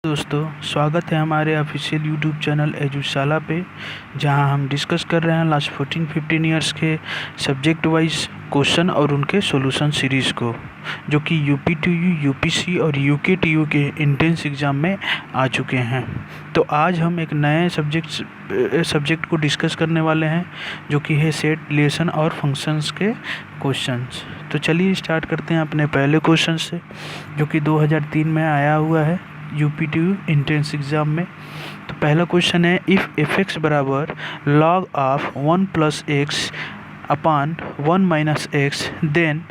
दोस्तों, स्वागत है हमारे ऑफिशियल यूट्यूब चैनल एजुशाला पे, जहां हम डिस्कस कर रहे हैं लास्ट 14-15 ईयर्स के सब्जेक्ट वाइज क्वेश्चन और उनके सॉल्यूशन सीरीज़ को, जो कि यूपी-टीयू, यूपीसी और यूके-टीयू के इंट्रेंस एग्ज़ाम में आ चुके हैं। तो आज हम एक नए सब्जेक्ट को डिस्कस करने वाले हैं, जो कि है सेट, रिलेशन और फंक्शंस के क्वेश्चंस। तो चलिए स्टार्ट करते हैं अपने पहले क्वेश्चन से, जो कि 2003 में आया हुआ है यूपी-टीयू इंट्रेंस एग्ज़ाम में। तो पहला क्वेश्चन है, इफ़ एफ एक्स बराबर log of 1 plus X upon 1 minus X, then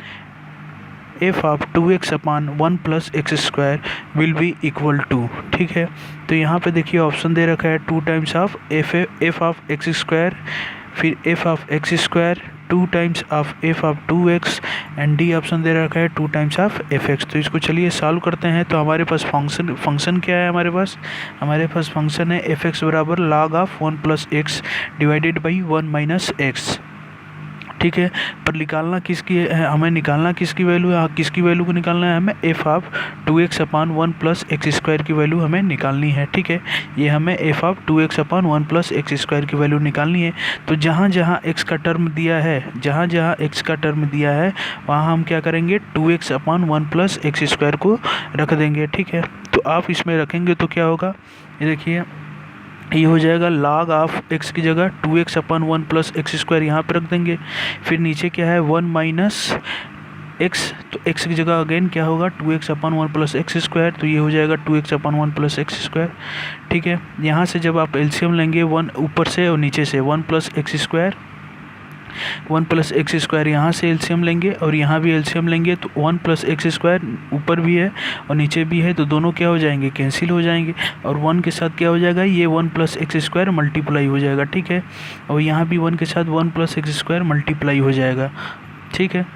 F of 2x upon 1 plus X square will be equal to. ठीक है, तो यहाँ पे देखिए ऑप्शन दे रखा है 2 times of F of X square, फिर F of X square, 2 times of F of 2x and D option दे रखा है 2 टाइम्स ऑफ एफ एक्स। तो इसको चलिए सॉल्व करते हैं। तो हमारे पास फंक्शन क्या है, हमारे पास फंक्शन है एफ एक्स बराबर log of 1 plus x divided by 1 minus x. ठीक है, पर निकालना किसकी है, हमें निकालना किसकी वैल्यू है, किसकी वैल्यू को निकालना है, हमें F of 2x upon 1 plus X square की वैल्यू हमें निकालनी है। ठीक है, ये हमें F of 2x upon 1 plus X square की वैल्यू निकालनी है। तो जहाँ जहाँ x का टर्म दिया है, वहाँ हम क्या करेंगे, 2x upon 1 plus X square को रख देंगे। ठीक है, तो आप इसमें रखेंगे तो क्या होगा, ये देखिए, ये हो जाएगा log ऑफ x की जगह 2x upon 1 plus X square यहाँ पर रख देंगे। फिर नीचे क्या है, 1 माइनस x, तो x की जगह अगेन क्या होगा, 2x upon 1 plus X square, तो ये हो जाएगा 2x upon 1 plus X square. ठीक है, यहाँ से जब आप एलसीएम लेंगे 1 ऊपर से और नीचे से 1 plus X square, 1 plus X square यहाँ से एलसीएम लेंगे और यहाँ भी एलसीएम लेंगे, तो 1 प्लस एक्स स्क्वायर ऊपर भी है और नीचे भी है, तो दोनों क्या हो जाएंगे, कैंसिल हो जाएंगे। और 1 के साथ क्या हो जाएगा, ये 1 प्लस एक्स स्क्वायर मल्टीप्लाई हो जाएगा। ठीक है, और यहाँ भी 1 के साथ 1 प्लस एक्स स्क्वायर मल्टीप्लाई हो जाएगा। ठीक है,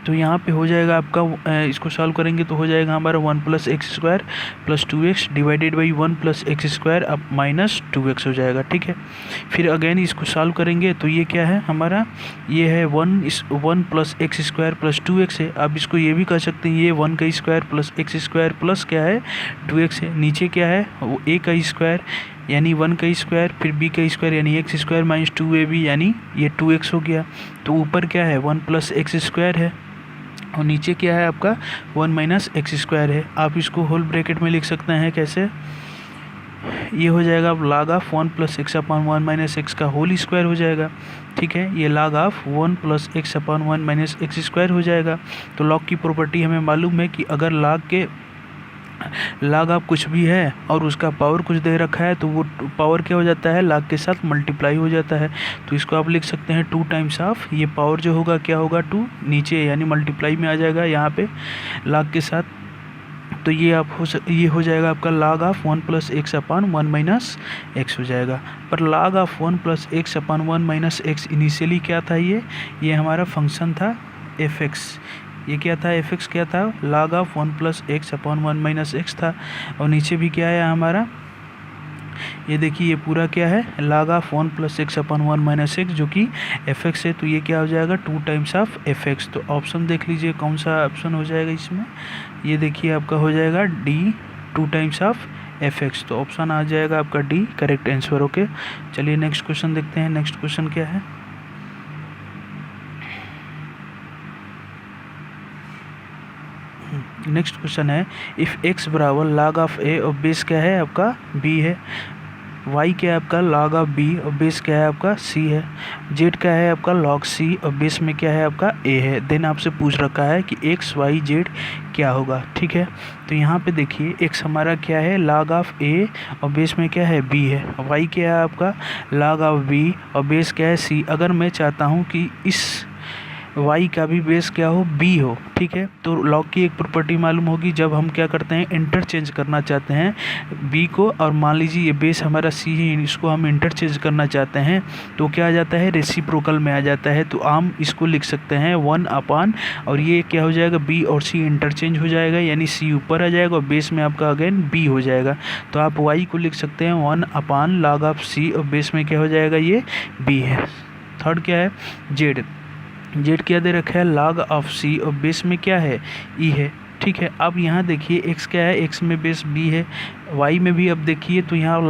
तो यहाँ पे हो जाएगा आपका, इसको सॉल्व करेंगे तो हो जाएगा हमारा 1 plus X square plus 2x divided by 1 plus X square अब माइनस 2x हो जाएगा। ठीक है, फिर अगेन इसको सॉल्व करेंगे तो ये क्या है हमारा, ये है 1 plus X square plus 2x है। अब इसको ये भी कर सकते हैं, ये 1 का square plus X square plus क्या है 2x है। नीचे क्या है, वो a का स्क्वायर यानी 1 का स्क्वायर, फिर b का स्क्वायर यानी एक्स स्क्वायर माइनस 2ab यानी ये 2x हो गया। तो ऊपर क्या है, 1 प्लस एक्स स्क्वायर है और नीचे क्या है आपका 1 माइनस एक्स स्क्वायर है। आप इसको होल ब्रैकेट में लिख सकते हैं, कैसे, ये हो जाएगा अब log of 1 plus X upon 1 minus x का होल स्क्वायर हो जाएगा। ठीक है, ये log of 1 plus X upon 1 minus x square हो जाएगा। तो log की प्रॉपर्टी हमें मालूम है कि अगर log ऑफ कुछ भी है और उसका पावर कुछ दे रखा है, तो वो पावर क्या हो जाता है, log के साथ मल्टीप्लाई हो जाता है। तो इसको आप लिख सकते हैं 2 टाइम्स ऑफ, ये पावर जो होगा क्या होगा 2 नीचे यानी मल्टीप्लाई में आ जाएगा यहाँ पे log के साथ। तो ये हो जाएगा आपका log of 1 plus X upon 1 minus x हो जाएगा। पर log of 1 plus X upon 1 minus x initially क्या था, ये हमारा फंक्शन था एफ एक्स। ये क्या था, एफ एक्स क्या था, log of 1 plus x upon 1 minus x था। और नीचे भी क्या है हमारा, ये देखिए, ये पूरा क्या है, log of 1 plus x upon 1 minus x, जो कि एफ एक्स है। तो ये क्या हो जाएगा, 2 टाइम्स ऑफ एफ एक्स। तो ऑप्शन देख लीजिए कौन सा ऑप्शन हो जाएगा इसमें, ये देखिए आपका हो जाएगा D, 2 times of F x. तो ऑप्शन आ जाएगा आपका डी करेक्ट आंसर। ओके, चलिए नेक्स्ट क्वेश्चन देखते हैं। नेक्स्ट क्वेश्चन क्या है, नेक्स्ट क्वेश्चन है, इफ़ x बराबर log ऑफ a और बेस क्या है आपका b है, y क्या है आपका log ऑफ b और बेस क्या है आपका c है, z क्या है आपका log c और बेस में क्या है आपका a है। देन आपसे पूछ रखा है कि x y z क्या होगा। ठीक है, तो यहाँ पे देखिए x हमारा क्या है, log ऑफ a और बेस में क्या है b है, y क्या है आपका log ऑफ b और बेस क्या है c। अगर मैं चाहता हूँ कि इस y का भी बेस क्या हो, b हो, ठीक है, तो log की एक प्रॉपर्टी मालूम होगी, जब हम क्या करते हैं इंटरचेंज करना चाहते हैं b को, और मान लीजिए ये बेस हमारा c है, इसको हम इंटरचेंज करना चाहते हैं, तो क्या आ जाता है, रेसिप्रोकल में आ जाता है। तो हम इसको लिख सकते हैं 1 अपान, और ये क्या हो जाएगा, b और c इंटरचेंज हो जाएगा, यानी c ऊपर आ जाएगा और बेस में आपका अगेन b हो जाएगा। तो आप y को लिख सकते हैं 1 अपान log ऑफ c और बेस में क्या हो जाएगा, ये b है। थर्ड क्या है, z क्या दे रखा है, log ऑफ c और बेस में क्या है, e है। ठीक है। अब यहाँ देखिए x क्या है, x में बेस b है, y में भी अब देखिए तो यहाँ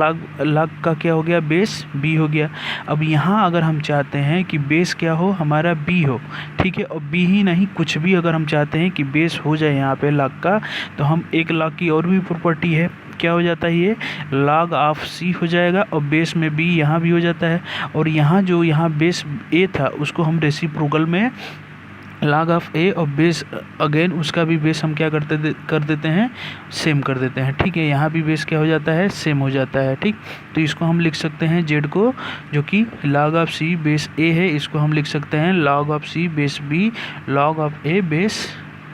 log का क्या हो गया, बेस b हो गया। अब यहाँ अगर हम चाहते हैं कि बेस क्या हो, हमारा b हो, ठीक है, और b ही नहीं कुछ भी अगर हम चाहते हैं कि बेस हो जाए यहाँ पे log का, तो हम एक log की और भी प्रॉपर्टी है, क्या हो जाता है ये log ऑफ c हो जाएगा और बेस में b यहाँ भी हो जाता है। और यहाँ जो यहाँ बेस a था उसको हम रेसिप्रोकल में log ऑफ a और बेस अगेन उसका भी बेस हम क्या कर देते हैं, सेम कर देते हैं, ठीक है। यहाँ भी बेस क्या हो जाता है, सेम हो जाता है, ठीक। तो इसको हम लिख सकते हैं z को, जो कि log of c base a है, इसको हम लिख सकते हैं log of c base b log of a base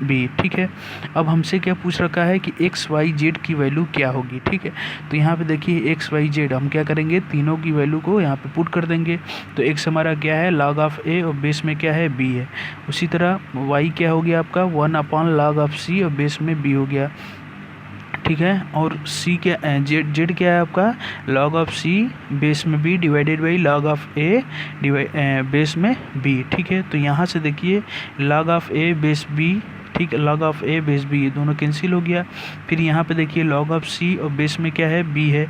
b, ठीक है। अब हमसे क्या पूछ रखा है कि x y z की वैल्यू क्या होगी, ठीक है। तो यहाँ पे देखिए x y z हम क्या करेंगे, तीनों की वैल्यू को यहाँ पे पुट कर देंगे। तो x हमारा क्या है, log ऑफ a और बेस में क्या है, b है। उसी तरह y क्या हो गया आपका 1/log ऑफ c और बेस में b हो गया, ठीक है। और c क्या z क्या है आपका, log ऑफ c बेस में b divided by log of a base में b, ठीक है। तो यहाँ से देखिए log of a base b, ठीक है, log of a base b, ये दोनों कैंसिल हो गया। फिर यहाँ पे देखिए log ऑफ c और बेस में क्या है, b है,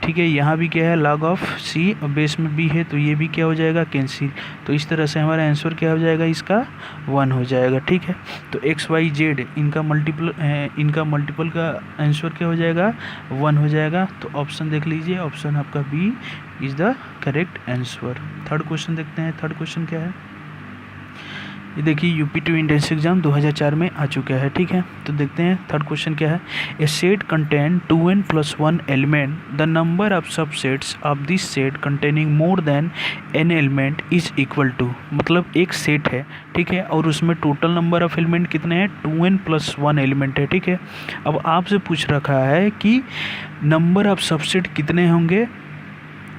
ठीक है। यहाँ भी क्या है, log ऑफ c और बेस में b है, तो ये भी क्या हो जाएगा, कैंसिल। तो इस तरह से हमारा आंसर क्या हो जाएगा, इसका 1 हो जाएगा, ठीक है। तो x y z इनका मल्टीपल का आंसर क्या हो जाएगा, 1 हो जाएगा। तो ऑप्शन देख लीजिए, ऑप्शन आपका B is the correct answer. Third question देखते हैं। थर्ड क्वेश्चन क्या है, ये देखिए यूपी 2 एंट्रेंस एग्जाम 2004 में आ चुका है, ठीक है। तो देखते हैं थर्ड क्वेश्चन क्या है। A set contain 2n+1 element, the number of subsets of this set containing more than n element is equal to, मतलब एक सेट है, ठीक है, और उसमें टोटल नंबर ऑफ एलिमेंट कितने हैं, 2n+1 एलिमेंट है, ठीक है। अब आपसे पूछ रखा है कि नंबर ऑफ सबसेट कितने होंगे,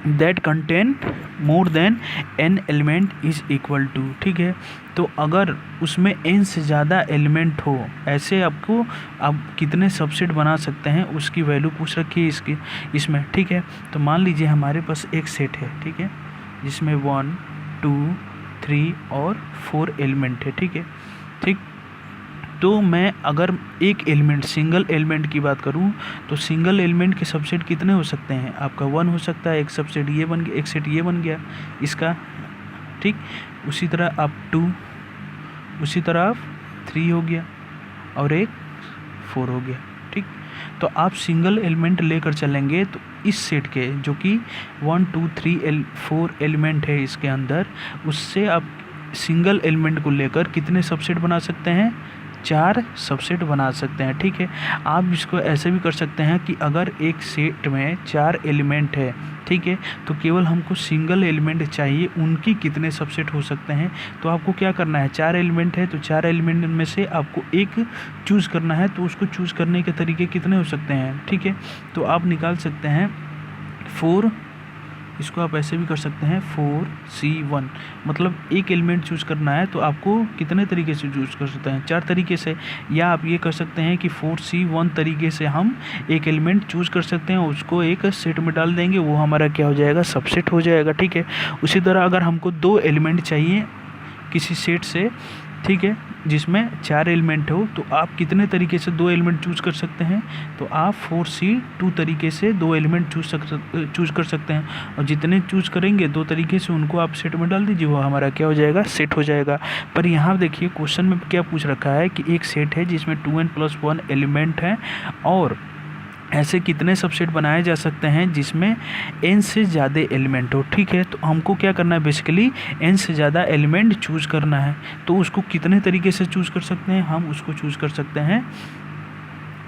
that contain more than n element is equal to, ठीक है। तो अगर उसमें n से ज़्यादा एलिमेंट हो, ऐसे आपको आप कितने सबसेट बना सकते हैं उसकी वैल्यू पूछ रखी है इसमें, ठीक है। तो मान लीजिए हमारे पास एक सेट है, ठीक है, जिसमें 1 2 3 और 4 एलिमेंट है, ठीक है, ठीक। तो मैं अगर एक एलिमेंट, सिंगल एलिमेंट की बात करूं, तो सिंगल एलिमेंट के सबसेट कितने हो सकते हैं, आपका 1 हो सकता है, एक सबसेट ये बन गया, एक सेट ये बन गया इसका, ठीक। उसी तरह आप 2, उसी तरह आप 3 हो गया और एक 4 हो गया, ठीक। तो आप सिंगल एलिमेंट लेकर चलेंगे तो इस सेट के, जो कि 1 2 3 4 एलिमेंट है इसके अंदर, उससे आप सिंगल एलिमेंट को लेकर कितने सबसेट बना सकते हैं, 4 सबसेट बना सकते हैं, ठीक है। आप इसको ऐसे भी कर सकते हैं कि अगर एक सेट में 4 एलिमेंट है, ठीक है, तो केवल हमको सिंगल एलिमेंट चाहिए, उनकी कितने सबसेट हो सकते हैं। तो आपको क्या करना है, 4 एलिमेंट है तो 4 एलिमेंट में से आपको एक चूज़ करना है, तो उसको चूज़ करने के तरीके कितने हो सकते हैं, ठीक है। तो आप निकाल सकते हैं 4, इसको आप ऐसे भी कर सकते हैं 4C1, मतलब एक एलिमेंट चूज़ करना है तो आपको कितने तरीके से चूज़ कर सकते हैं, 4 तरीके से। या आप ये कर सकते हैं कि 4C1 तरीके से हम एक एलिमेंट चूज़ कर सकते हैं, उसको एक सेट में डाल देंगे, वो हमारा क्या हो जाएगा, सबसेट हो जाएगा, ठीक है। उसी तरह अगर हमको 2 एलिमेंट चाहिए किसी सेट से, ठीक है, जिसमें 4 एलिमेंट हो, तो आप कितने तरीके से 2 एलिमेंट चूज़ कर सकते हैं, तो आप 4C2 तरीके से 2 एलिमेंट चूज़ कर सकते हैं। और जितने चूज़ करेंगे 2 तरीके से, उनको आप सेट में डाल दीजिए, वो हमारा क्या हो जाएगा, सेट हो जाएगा। पर यहाँ देखिए क्वेश्चन में क्या पूछ रखा है कि एक सेट है जिसमें 2n+1 एलिमेंट हैं, और ऐसे कितने सबसेट बनाए जा सकते हैं जिसमें n से ज़्यादा एलिमेंट हो, ठीक है। तो हमको क्या करना है, बेसिकली n से ज़्यादा एलिमेंट चूज़ करना है। तो उसको कितने तरीके से चूज़ कर सकते हैं, हम उसको चूज़ कर सकते हैं,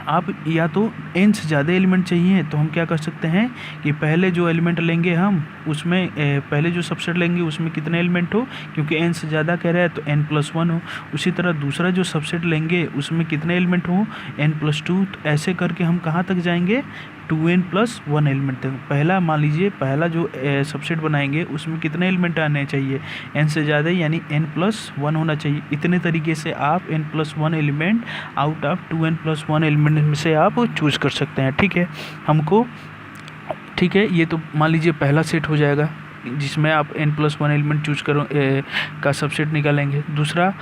आप या तो n से ज़्यादा एलिमेंट चाहिए तो हम क्या कर सकते हैं कि पहले जो एलिमेंट लेंगे हम उसमें पहले जो सबसेट लेंगे उसमें कितने एलिमेंट हो, क्योंकि n से ज़्यादा कह रहा है तो n+1 हो। उसी तरह दूसरा जो सबसेट लेंगे उसमें कितने एलिमेंट हो, n+2। तो ऐसे करके हम कहाँ तक जाएंगे, 2n+1 एलिमेंट तक। पहला मान लीजिए, पहला जो सबसेट बनाएंगे उसमें कितने एलिमेंट आने चाहिए, n से ज़्यादा, यानी n+1 होना चाहिए। इतने तरीके से आप n+1 element out of 2n+1 element में से आप चूज़ कर सकते हैं, ठीक है हमको, ठीक है। ये तो मान लीजिए पहला सेट हो जाएगा जिसमें आप n+1 एलिमेंट चूज़ करो का सबसेट निकालेंगे। दूसरा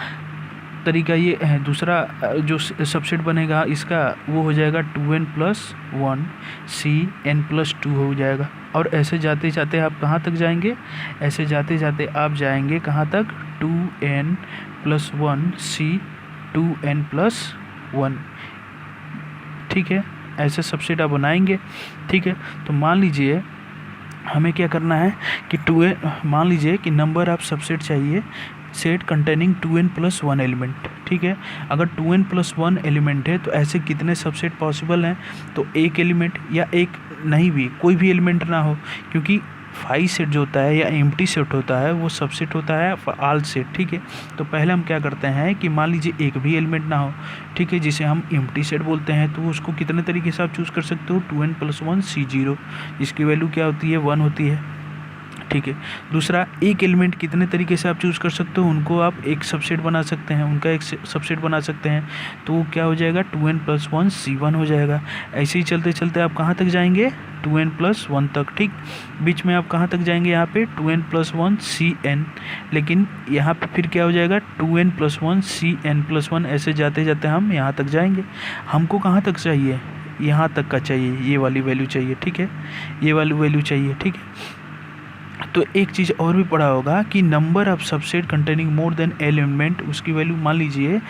तरीका ये है। दूसरा जो सबसेट बनेगा इसका वो हो जाएगा 2n+1 Cn+2 हो जाएगा। और ऐसे जाते जाते आप कहाँ तक जाएंगे, ऐसे जाते जाते आप जाएंगे कहाँ तक, 2n+1 C2n+1। ठीक है, ऐसे सबसेट आप बनाएंगे। ठीक है, तो मान लीजिए हमें क्या करना है कि मान लीजिए कि नंबर ऑफ सबसेट चाहिए सेट कंटेनिंग 2n+1 एलिमेंट। ठीक है, अगर 2n+1 एलिमेंट है तो ऐसे कितने सबसेट पॉसिबल हैं, तो एक एलिमेंट या एक नहीं भी, कोई भी एलिमेंट ना हो, क्योंकि 5 सेट जो होता है या एम्प्टी सेट होता है वो सबसेट होता है ऑल सेट। ठीक है, तो पहले हम क्या करते हैं कि मान लीजिए एक भी एलिमेंट ना हो, ठीक है, जिसे हम एम्प्टी सेट बोलते हैं, तो उसको कितने तरीके से आप चूज़ कर सकते हो, 2n+1 C0, जिसकी वैल्यू क्या होती है, 1 होती है। ठीक है, दूसरा एक एलिमेंट कितने तरीके से आप चूज़ कर सकते हो, उनको आप एक सबसेट बना सकते हैं, उनका एक सबसेट बना सकते हैं, तो वो क्या हो जाएगा, 2n+1 C1 हो जाएगा। ऐसे ही चलते चलते आप कहाँ तक जाएंगे, 2n+1 तक। ठीक, बीच में आप कहाँ तक जाएंगे, यहाँ पे 2n+1 Cn, लेकिन यहाँ पे फिर क्या हो जाएगा, 2n+1 Cn+1। ऐसे जाते जाते हम यहाँ तक जाएंगे। हमको कहाँ तक चाहिए, यहाँ तक का चाहिए, ये वाली वैल्यू चाहिए। ठीक है, ये वाली वैल्यू चाहिए। ठीक है, तो एक चीज़ और भी पढ़ा होगा कि number of subset containing more then element, उसकी वैल्यू मान लीजिए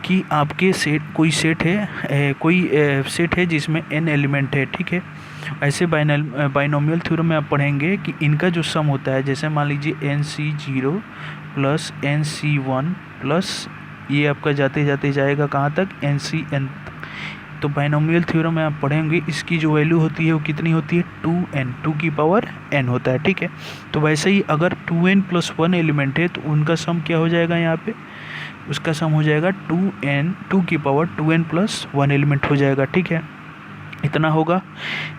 कि आपके सेट कोई सेट है कोई सेट है जिसमें n एलिमेंट है। ठीक है, ऐसे बाइनोमियल थ्योरम में आप पढ़ेंगे कि इनका जो सम होता है, जैसे मान लीजिए NC0 प्लस NC1 प्लस ये आपका जाते जाते जाएगा कहाँ तक, NCn। तो बाइनोमियल थ्योरम में आप पढ़ेंगे इसकी जो वैल्यू होती है वो कितनी होती है, 2n, 2 की पावर n होता है। ठीक है, तो वैसे ही अगर 2n+1 एलिमेंट है तो उनका सम क्या हो जाएगा, यहाँ पे उसका सम हो जाएगा 2n, 2 की पावर 2n+1 एलिमेंट हो जाएगा। ठीक है, इतना होगा।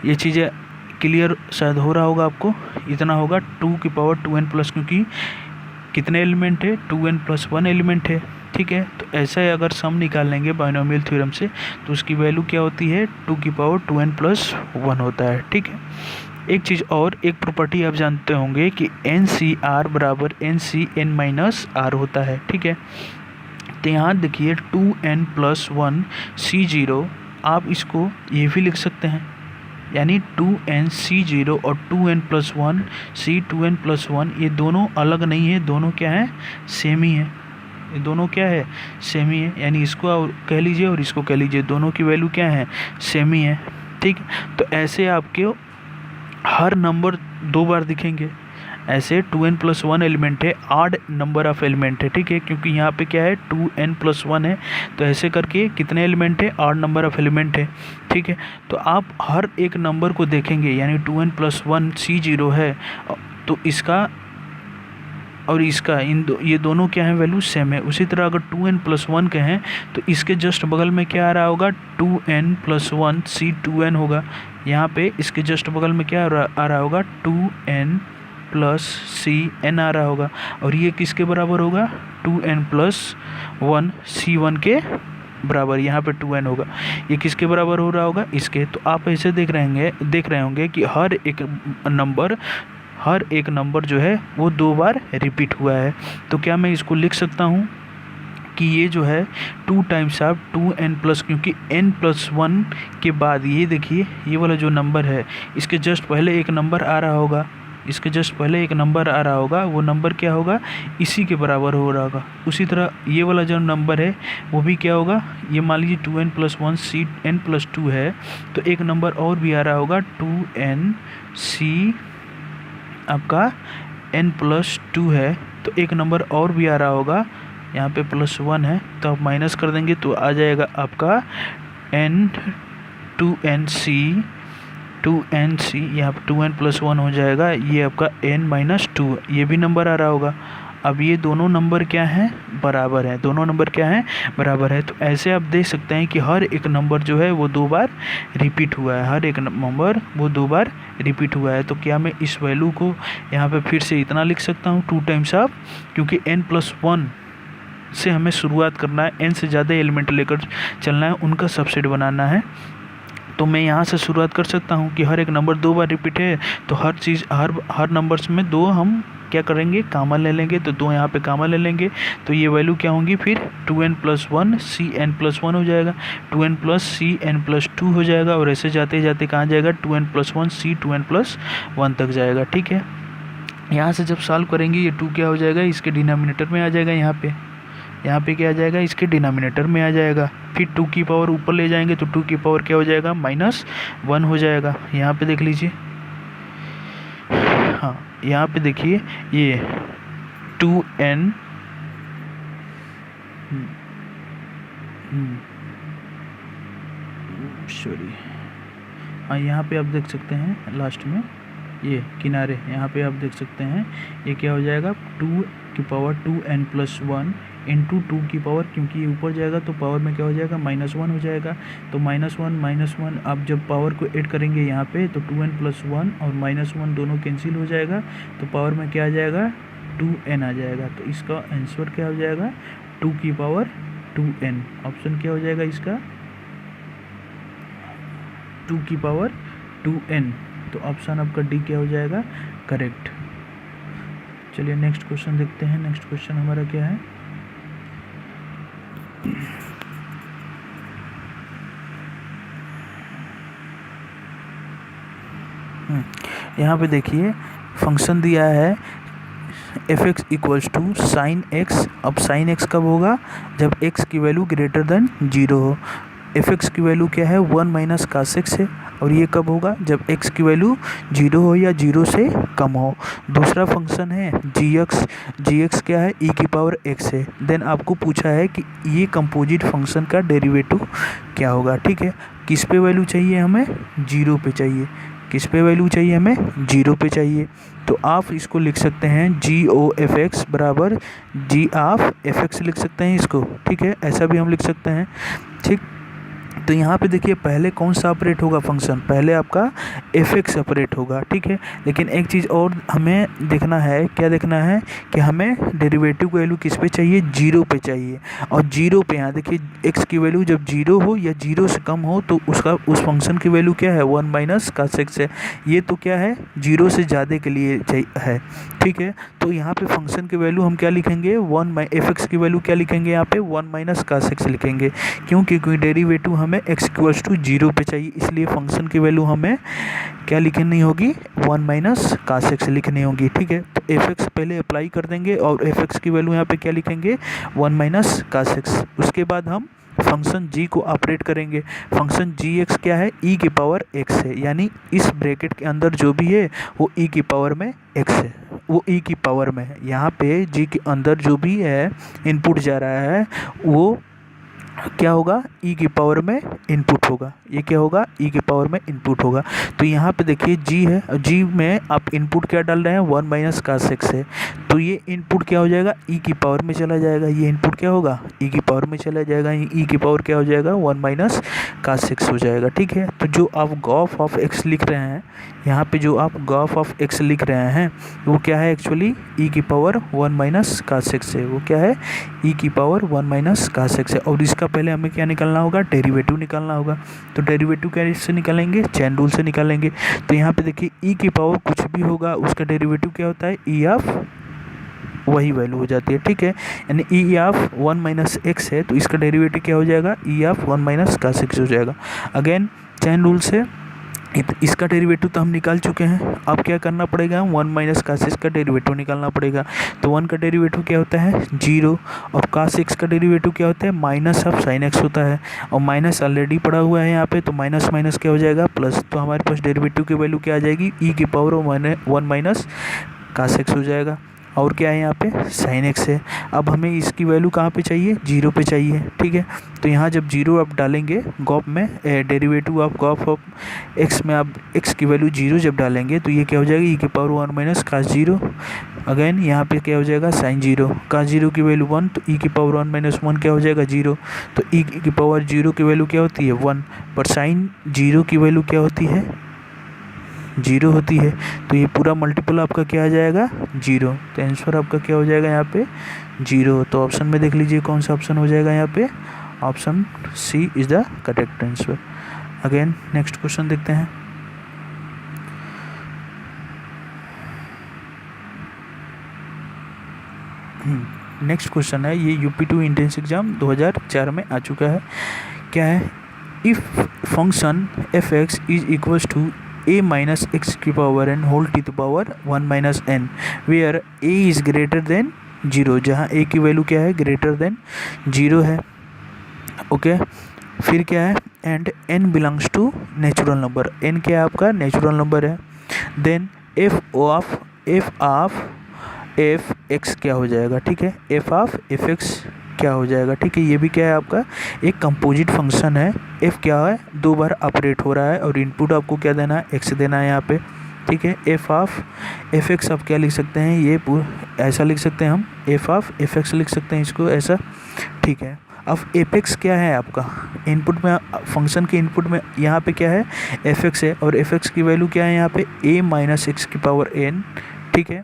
ये चीज़ें क्लियर शायद हो रहा होगा आपको, इतना होगा 2 की पावर 2n+, क्योंकि कितने एलिमेंट है, 2n+1 एलिमेंट है। ठीक है, तो ऐसा ही अगर सम निकाल लेंगे बाइनोमियल थ्योरम से तो उसकी वैल्यू क्या होती है, 2 की पावर 2n+1 होता है। ठीक है, एक चीज़ और, एक प्रॉपर्टी आप जानते होंगे कि NCR बराबर NCn-R होता है। ठीक है, तो यहाँ देखिए 2n+1 C0, आप इसको ये भी लिख सकते हैं, यानी 2n C0 और 2n+1 C2n+1, ये दोनों अलग नहीं है, दोनों क्या है, सेम ही है। ये दोनों क्या है, सेम ही है, यानी इसको कह लीजिए और इसको कह लीजिए, दोनों की वैल्यू क्या है, सेम ही है। ठीक, तो ऐसे आपके हर नंबर 2 बार दिखेंगे। ऐसे 2n+1 एलिमेंट है, ऑड नंबर ऑफ एलिमेंट है। ठीक है, क्योंकि यहाँ पे क्या है, 2n+1 है, तो ऐसे करके कितने एलिमेंट है, ऑड नंबर ऑफ एलिमेंट है। ठीक है, तो आप हर एक नंबर को देखेंगे, यानी 2n+1 C0 है तो इसका और इसका ये दोनों क्या है, वैल्यू सेम है। उसी तरह अगर 2n+1 के हैं तो इसके जस्ट बगल में क्या आ रहा होगा, 2n+1 C2n होगा। यहाँ पे इसके जस्ट बगल में क्या आ रहा होगा, 2n+Cn आ रहा होगा। और ये किसके बराबर होगा, 2n+1 C1 के बराबर, यहाँ पे 2n होगा। ये किसके बराबर हो रहा होगा, इसके। तो आप ऐसे देख रहे होंगे कि हर एक नंबर जो है वो 2 बार रिपीट हुआ है। तो क्या मैं इसको लिख सकता हूँ कि ये जो है 2 टाइम्स ऑफ 2n+, क्योंकि n+1 के बाद ये देखिए ये वाला जो नंबर है इसके जस्ट पहले एक नंबर आ रहा होगा, इसके जस्ट पहले एक नंबर आ रहा होगा, वो नंबर क्या होगा, इसी के बराबर हो रहा होगा। उसी तरह ये वाला जो नंबर है वो भी क्या होगा, ये मान लीजिए 2n+1 Cn+2 है, तो एक नंबर और भी आ रहा होगा 2nC आपका n+2 है, तो एक नंबर और भी आ रहा होगा, यहाँ पे +1 है, तो आप माइनस कर देंगे तो आ जाएगा आपका 2nC, यहाँ पे 2n+1 हो जाएगा, ये आपका n-2, ये भी नंबर आ रहा होगा। अब ये दोनों नंबर क्या हैं, बराबर हैं, दोनों नंबर क्या हैं, बराबर है। तो ऐसे आप देख सकते हैं कि हर एक नंबर जो है वो 2 बार रिपीट हुआ है, हर एक नंबर वो 2 बार रिपीट हुआ है। तो क्या मैं इस वैल्यू को यहाँ पे फिर से इतना लिख सकता हूँ, 2 टाइम्स ऑफ, क्योंकि n+1 से हमें शुरुआत करना है, n से ज़्यादा एलिमेंट लेकर चलना है, उनका सबसेट बनाना है। तो मैं यहाँ से शुरुआत कर सकता हूँ कि हर एक नंबर 2 बार रिपीट है, तो हर नंबर्स में 2 हम क्या करेंगे, कॉमन ले लेंगे, तो 2 यहाँ पे कॉमन ले लेंगे, तो ये वैल्यू क्या होंगी फिर 2n+1 cn+1 हो जाएगा, 2n+ cn+2 हो जाएगा, और ऐसे जाते जाते कहाँ जाएगा 2n+1 c 2n+1 तक जाएगा। ठीक है, यहाँ से जब सॉल्व करेंगे ये 2 क्या हो जाएगा, इसके डिनोमिनेटर में आ जाएगा, यहाँ पे क्या आ जाएगा, इसके डिनोमिनेटर में आ जाएगा। फिर 2 की पावर ऊपर ले जाएंगे तो 2 की पावर क्या हो जाएगा, -1 हो जाएगा। यहाँ पे देख लीजिए, हाँ यहाँ पे देखिए ये 2n सॉरी, हाँ यहाँ पे आप देख सकते हैं लास्ट में ये किनारे, यहाँ पे आप देख सकते हैं ये क्या हो जाएगा 2 की पावर 2n+1 इंटू 2 की पावर, क्योंकि ये ऊपर जाएगा तो पावर में क्या हो जाएगा -1 हो जाएगा, तो -1 आप जब पावर को ऐड करेंगे यहाँ पे तो 2n+1 और -1 दोनों कैंसिल हो जाएगा, तो पावर में क्या आ जाएगा 2n आ जाएगा। तो इसका आंसर क्या हो जाएगा 2 की पावर 2n, ऑप्शन क्या हो जाएगा इसका 2 की पावर 2n, तो ऑप्शन आपका डी क्या हो जाएगा करेक्ट। चलिए नेक्स्ट क्वेश्चन देखते हैं। नेक्स्ट क्वेश्चन हमारा क्या है, यहाँ पे देखिए फंक्शन दिया है f(x) = sin x। अब sin x कब होगा, जब x की वैल्यू ग्रेटर देन 0 हो। f(x) की वैल्यू क्या है 1 - cos x है, और ये कब होगा, जब x की वैल्यू 0 हो या 0 से कम हो। दूसरा फंक्शन है gx क्या है e⁻x है। देन आपको पूछा है कि ये कंपोजिट फंक्शन का डेरिवेटिव क्या होगा। ठीक है, किस पे वैल्यू चाहिए हमें, 0 पे चाहिए। किस पे वैल्यू चाहिए हमें, 0 पे चाहिए। तो आप इसको लिख सकते हैं g(f(x) बराबर g(f(x) लिख सकते हैं इसको। ठीक है, ऐसा भी हम लिख सकते हैं। ठीक, तो यहाँ पे देखिए पहले कौन सा ऑपरेट होगा फंक्शन, पहले आपका f(x) ऑपरेट होगा। ठीक है, लेकिन एक चीज़ और हमें देखना है, क्या देखना है कि हमें डेरिवेटिव की वैल्यू किस पे चाहिए, 0 पे चाहिए। और 0 पे यहाँ देखिए x की वैल्यू जब 0 हो या 0 से कम हो तो उस फंक्शन की वैल्यू क्या है 1 - cos x है। ये तो क्या है 0 से ज़्यादा के लिए है। ठीक है, तो यहाँ पे फंक्शन की वैल्यू हम क्या लिखेंगे, f(x) की वैल्यू क्या लिखेंगे, यहाँ पे 1 - cos x लिखेंगे। क्योंकि डेरिवेटिव हमें x = 0 पे चाहिए, इसलिए फंक्शन की वैल्यू हमें क्या लिखनी होगी 1 - cos x लिखनी होगी। ठीक है, तो f(x) पहले अप्लाई कर देंगे और f(x) की वैल्यू यहाँ पे क्या लिखेंगे 1 - cos x। उसके बाद हम फंक्शन g को ऑपरेट करेंगे। फंक्शन gx क्या है e⁻x है, यानी इस ब्रैकेट के अंदर जो भी है वो e⁻x है, वो e की पावर में है। यहाँ पे g के अंदर जो भी है इनपुट जा रहा है वो क्या होगा e की पावर में इनपुट होगा। ये क्या होगा e की पावर में इनपुट होगा। तो यहाँ पे देखिए g है, g में आप इनपुट क्या डाल रहे हैं 1 - cos x है, तो ये इनपुट क्या हो जाएगा e की पावर में चला जाएगा। ये इनपुट क्या होगा e की पावर में चला जाएगा, e की पावर क्या हो जाएगा 1 - cos x हो जाएगा। ठीक है, तो जो आप gf ऑफ x लिख रहे हैं, यहाँ पे जो आप gf ऑफ x लिख रहे हैं वो क्या है एक्चुअली e की पावर 1 - cos x है। वो क्या है e की पावर 1 - cos x है। और इसका पहले हमें क्या निकालना होगा, डेरिवेटिव निकालना होगा। तो डेरिवेटिव कैसे निकालेंगे, चेन रूल से निकालेंगे। तो यहाँ पे देखिए e की पावर कुछ भी होगा उसका डेरिवेटिव क्या होता है e ऑफ वही वैल्यू हो जाती है। ठीक है, यानी e ऑफ 1 - x है तो इसका डेरिवेटिव क्या हो जाएगा e ऑफ 1 - cos x हो जाएगा। अगेन चेन रूल से इसका डेरिवेटिव तो हम निकाल चुके हैं, अब क्या करना पड़ेगा 1 - cos x का डेरिवेटिव निकालना पड़ेगा। तो 1 का डेरिवेटिव क्या होता है 0, और cos x का डेरिवेटिव क्या होता है माइनस ऑफ sin x होता है, और माइनस ऑलरेडी पड़ा हुआ है यहाँ पे, तो माइनस माइनस क्या हो जाएगा प्लस। तो हमारे पास डेरिवेटिव की वैल्यू क्या आ जाएगी e की पावर 1 - cos x हो जाएगा। और क्या है यहाँ पे sin x है। अब हमें इसकी वैल्यू कहाँ पे चाहिए 0 पे चाहिए। ठीक है, तो यहाँ जब 0 आप डालेंगे गॉफ में derivative of Gauff of x में आप x की वैल्यू 0 जब डालेंगे तो ये क्या हो जाएगा e की पावर 1 - cos 0। अगेन यहाँ पे क्या हो जाएगा sin 0, cos 0 की वैल्यू 1, तो e की पावर 1 - 1 क्या हो जाएगा 0। तो e की पावर 0 की वैल्यू क्या होती है 1, पर sin 0 की वैल्यू क्या होती है 0 होती है। तो ये पूरा मल्टीपल आपका क्या आ जाएगा 0। तो आंसर आपका क्या हो जाएगा यहाँ पे 0। तो ऑप्शन में देख लीजिए कौन सा ऑप्शन हो जाएगा यहाँ पे, option C is the correct answer. Again next question देखते हैं। नेक्स्ट क्वेश्चन है, ये UP2 एंट्रेंस एग्जाम 2004 में आ चुका है। क्या है, if function F X is equals to a minus X की power n whole to the power 1 minus n where a is greater than 0, जहाँ a की वैल्यू क्या है, ग्रेटर देन 0 है। ओके, फिर क्या है, and n belongs to natural number, n क्या है आपका, नेचुरल नंबर है। Then f of F X क्या हो जाएगा, ठीक है, एफ ऑफ एफ एक्स क्या हो जाएगा, ठीक है। ये भी क्या है आपका एक कंपोजिट फंक्शन है। एफ क्या है, 2 बार ऑपरेट हो रहा है और इनपुट आपको क्या देना है, एक्स देना है यहाँ पे, ठीक है। एफ ऑफ एफ एक्स आप क्या लिख सकते हैं, ये ऐसा लिख सकते हैं हम, एफ ऑफ एफ एक्स लिख सकते हैं इसको ऐसा, ठीक है। अब एफ एक्स क्या है आपका, इनपुट में फंक्शन के इनपुट में यहाँ पे क्या है, एफ एक्स है, और एफ एक्स की वैल्यू क्या है यहाँ पे, ए माइनस एक्स की पावर एन, ठीक है,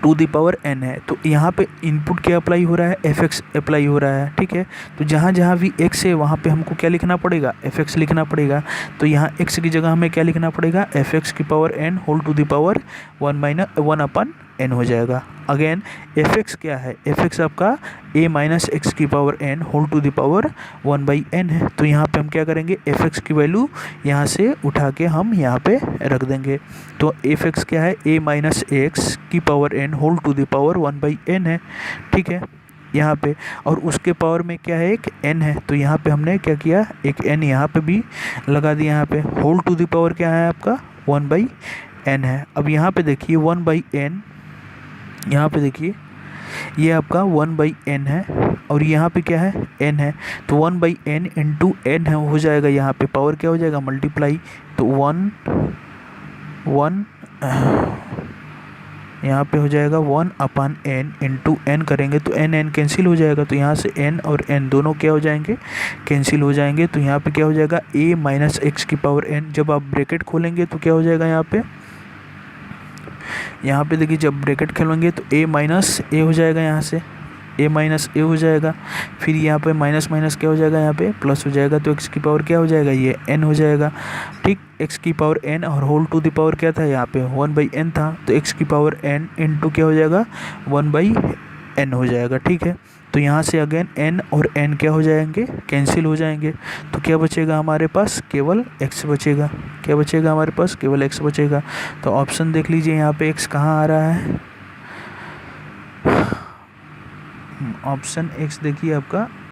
टू दी पावर n है। तो यहाँ पे इनपुट क्या अप्लाई हो रहा है, एफ एक्स अप्लाई हो रहा है, ठीक है। तो जहाँ जहाँ भी x है वहाँ पे हमको क्या लिखना पड़ेगा, एफ एक्स लिखना पड़ेगा। तो यहाँ x की जगह हमें क्या लिखना पड़ेगा, एफ एक्स की power n whole to the power 1 upon n हो जाएगा। अगेन एफ एक्स क्या है, एफ एक्स आपका a माइनस एक्स की power n whole to the power 1/n है। तो यहाँ पे हम क्या करेंगे, एफ एक्स की वैल्यू यहाँ से उठा के हम यहाँ पे रख देंगे। तो एफ एक्स क्या है, a माइनस एक्स की power n whole to the power 1/n है, ठीक है यहाँ पे। और उसके पावर में क्या है, एक n है, तो यहाँ पे हमने क्या किया, एक n यहाँ पे भी लगा दिया। यहाँ पे होल टू दी पावर क्या है आपका, 1/n है। अब यहाँ पे देखिए 1/n, यहाँ पे देखिए ये आपका 1/n है, और यहाँ पे क्या है, n है। तो 1/n इंटू n है, हो जाएगा यहाँ पे पावर क्या हो जाएगा, मल्टीप्लाई। तो 1 यहाँ पे हो जाएगा 1/n इंटू n करेंगे तो n कैंसिल हो जाएगा। तो यहाँ से n और n दोनों क्या हो जाएंगे, कैंसिल हो जाएंगे। तो यहाँ पे क्या हो जाएगा, a माइनस एक्स की पावर n। जब आप ब्रैकेट खोलेंगे तो क्या हो जाएगा, यहाँ पे देखिए जब ब्रैकेट खोलेंगे तो a माइनस ए हो जाएगा, यहाँ से a माइनस ए हो जाएगा। फिर यहाँ पे माइनस माइनस क्या हो जाएगा, यहाँ पे प्लस हो जाएगा। तो x की पावर क्या हो जाएगा, ये n हो जाएगा, ठीक। x की पावर n और होल टू द पावर क्या था, यहाँ पे 1/n था। तो x की पावर n इंटू क्या हो जाएगा, 1/n हो जाएगा, ठीक है। तो यहाँ से अगेन n और n क्या हो जाएंगे, कैंसिल हो जाएंगे। तो क्या बचेगा हमारे पास, केवल x बचेगा। क्या बचेगा हमारे पास, केवल x बचेगा। तो ऑप्शन देख लीजिए यहाँ पे x कहाँ आ रहा है, ऑप्शन x देखिए आपका